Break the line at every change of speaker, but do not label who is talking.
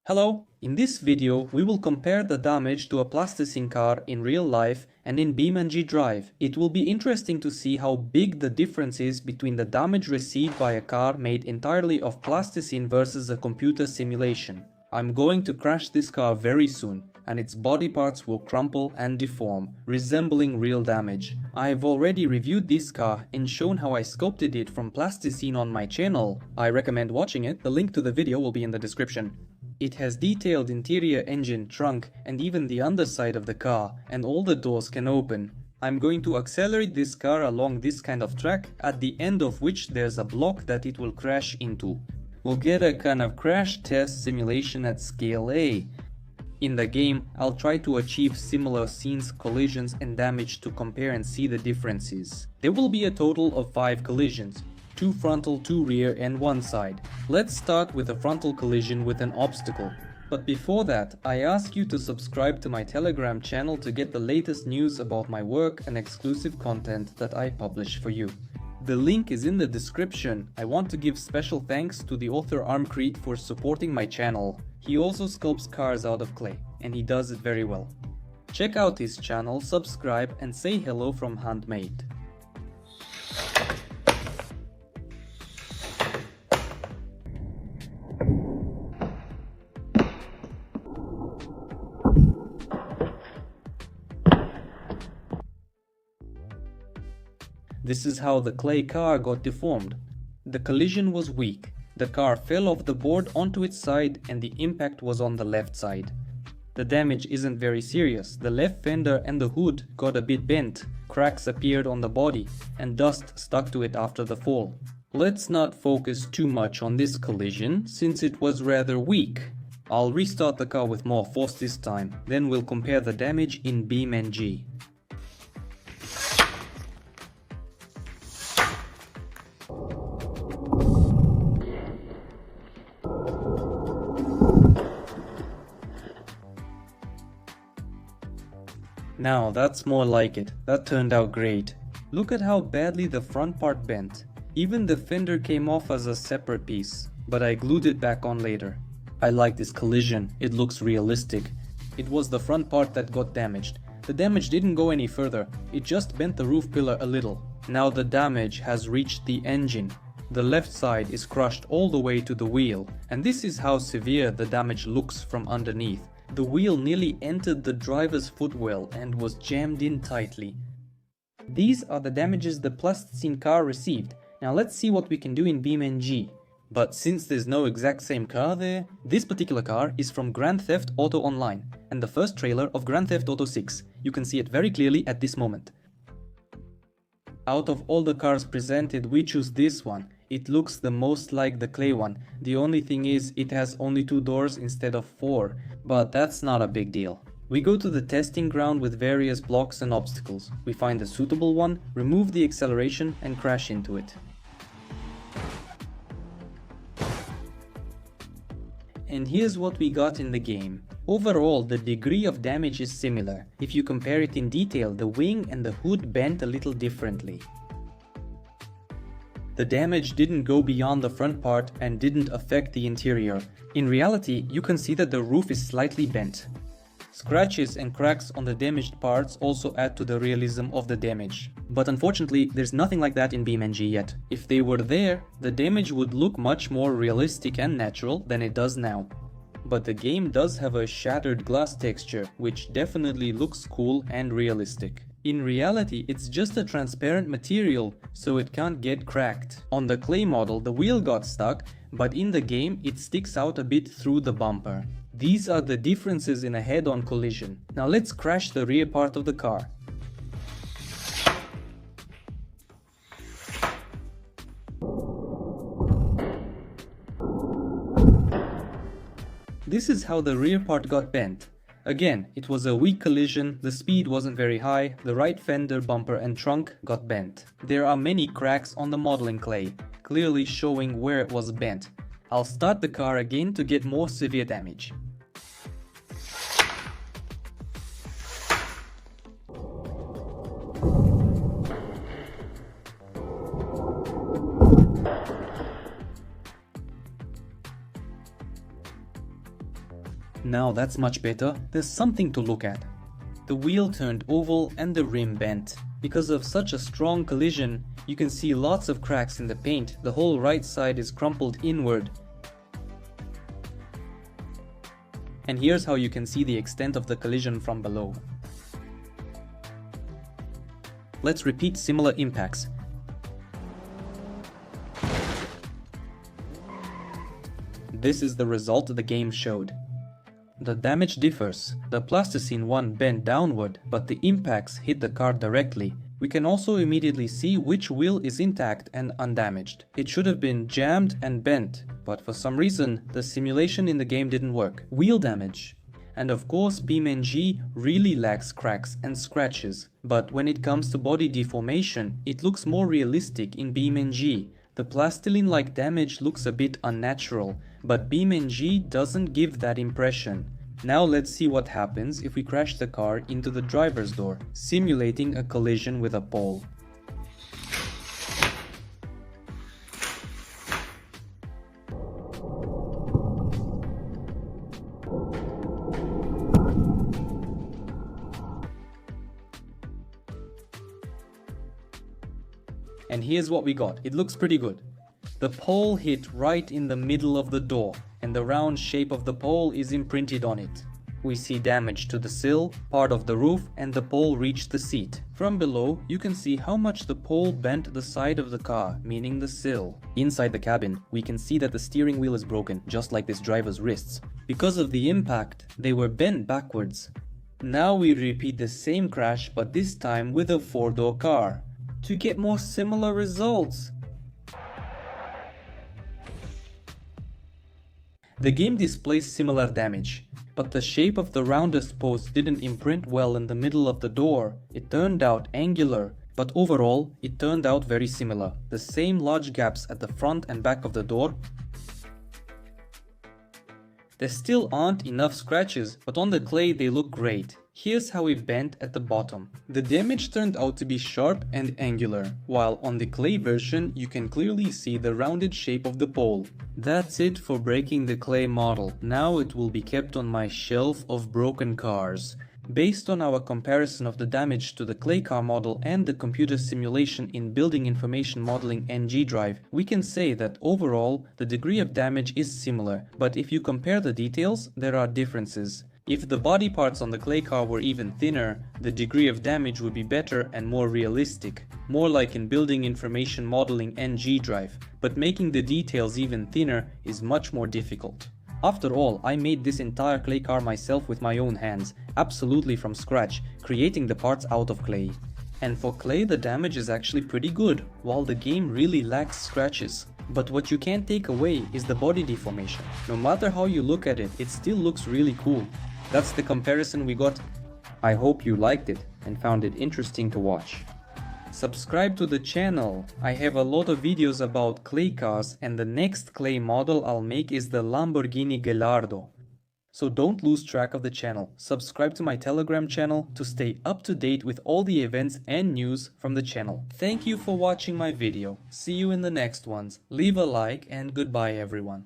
Hello! In this video, we will compare the damage to a plasticine car in real life and in BeamNG Drive. It will be interesting to see how big the difference is between the damage received by a car made entirely of plasticine versus a computer simulation. I'm going to crash this car very soon, and its body parts will crumple and deform, resembling real damage. I've already reviewed this car and shown how I sculpted it from plasticine on my channel. I recommend watching it, the link to the video will be in the description. It has detailed interior, engine, trunk, and even the underside of the car, and all the doors can open. I'm going to accelerate this car along this kind of track, at the end of which there's a block that it will crash into. We'll get a kind of crash test simulation at scale A. In the game, I'll try to achieve similar scenes, collisions, and damage to compare and see the differences. There will be a total of 5 collisions. 2 frontal, 2 rear, and 1 side. Let's start with a frontal collision with an obstacle. But before that, I ask you to subscribe to my Telegram channel to get the latest news about my work and exclusive content that I publish for you. The link is in the description. I want to give special thanks to the author Armcrete for supporting my channel. He also sculpts cars out of clay, and he does it very well. Check out his channel, subscribe, and say hello from Handmade. This is how the clay car got deformed. The collision was weak. The car fell off the board onto its side and the impact was on the left side. The damage isn't very serious. The left fender and the hood got a bit bent, cracks appeared on the body, and dust stuck to it after the fall. Let's not focus too much on this collision since it was rather weak. I'll restart the car with more force this time, then we'll compare the damage in BeamNG. Now that's more like it, that turned out great. Look at how badly the front part bent. Even the fender came off as a separate piece, but I glued it back on later. I like this collision, it looks realistic. It was the front part that got damaged. The damage didn't go any further, it just bent the roof pillar a little. Now the damage has reached the engine. The left side is crushed all the way to the wheel, and this is how severe the damage looks from underneath. The wheel nearly entered the driver's footwell and was jammed in tightly. These are the damages the plasticine car received. Now let's see what we can do in BeamNG. But since there's no exact same car there, this particular car is from Grand Theft Auto Online and the first trailer of Grand Theft Auto 6. You can see it very clearly at this moment. Out of all the cars presented, we choose this one. It looks the most like the clay one. The only thing is, it has only 2 doors instead of 4, but that's not a big deal. We go to the testing ground with various blocks and obstacles. We find a suitable one, remove the acceleration and crash into it. And here's what we got in the game. Overall, the degree of damage is similar. If you compare it in detail, the wing and the hood bent a little differently. The damage didn't go beyond the front part and didn't affect the interior. In reality, you can see that the roof is slightly bent. Scratches and cracks on the damaged parts also add to the realism of the damage. But unfortunately, there's nothing like that in BeamNG yet. If they were there, the damage would look much more realistic and natural than it does now. But the game does have a shattered glass texture, which definitely looks cool and realistic. In reality, it's just a transparent material, so it can't get cracked. On the clay model, the wheel got stuck, but in the game, it sticks out a bit through the bumper. These are the differences in a head-on collision. Now let's crash the rear part of the car. This is how the rear part got bent. Again, it was a weak collision, the speed wasn't very high, the right fender, bumper and trunk got bent. There are many cracks on the modeling clay, clearly showing where it was bent. I'll start the car again to get more severe damage. Now that's much better. There's something to look at. The wheel turned oval and the rim bent. Because of such a strong collision, you can see lots of cracks in the paint. The whole right side is crumpled inward. And here's how you can see the extent of the collision from below. Let's repeat similar impacts. This is the result the game showed. The damage differs. The plasticine one bent downward, but the impacts hit the car directly. We can also immediately see which wheel is intact and undamaged. It should have been jammed and bent, but for some reason, the simulation in the game didn't work. Wheel damage. And of course, BeamNG really lacks cracks and scratches. But when it comes to body deformation, it looks more realistic in BeamNG. The plastiline-like damage looks a bit unnatural, but BeamNG doesn't give that impression. Now let's see what happens if we crash the car into the driver's door, simulating a collision with a pole. And here's what we got. It looks pretty good. The pole hit right in the middle of the door, and the round shape of the pole is imprinted on it. We see damage to the sill, part of the roof, and the pole reached the seat. From below, you can see how much the pole bent the side of the car, meaning the sill. Inside the cabin, we can see that the steering wheel is broken, just like this driver's wrists. Because of the impact, they were bent backwards. Now we repeat the same crash, but this time with a four-door car, to get more similar results. The game displays similar damage, but the shape of the roundest post didn't imprint well in the middle of the door. It turned out angular, but overall, it turned out very similar. The same large gaps at the front and back of the door. There still aren't enough scratches, but on the clay they look great. Here's how it bent at the bottom. The damage turned out to be sharp and angular, while on the clay version you can clearly see the rounded shape of the pole. That's it for breaking the clay model. Now it will be kept on my shelf of broken cars. Based on our comparison of the damage to the clay car model and the computer simulation in Building Information Modeling NG drive, we can say that overall the degree of damage is similar, but if you compare the details, there are differences. If the body parts on the clay car were even thinner, the degree of damage would be better and more realistic, more like in Building Information Modeling NG drive, but making the details even thinner is much more difficult. After all, I made this entire clay car myself with my own hands, absolutely from scratch, creating the parts out of clay. And for clay the damage is actually pretty good, while the game really lacks scratches. But what you can't take away is the body deformation. No matter how you look at it, it still looks really cool. That's the comparison we got. I hope you liked it and found it interesting to watch. Subscribe to the channel. I have a lot of videos about clay cars, and the next clay model I'll make is the Lamborghini Gallardo. So don't lose track of the channel. Subscribe to my Telegram channel to stay up to date with all the events and news from the channel. Thank you for watching my video. See you in the next ones. Leave a like and goodbye everyone.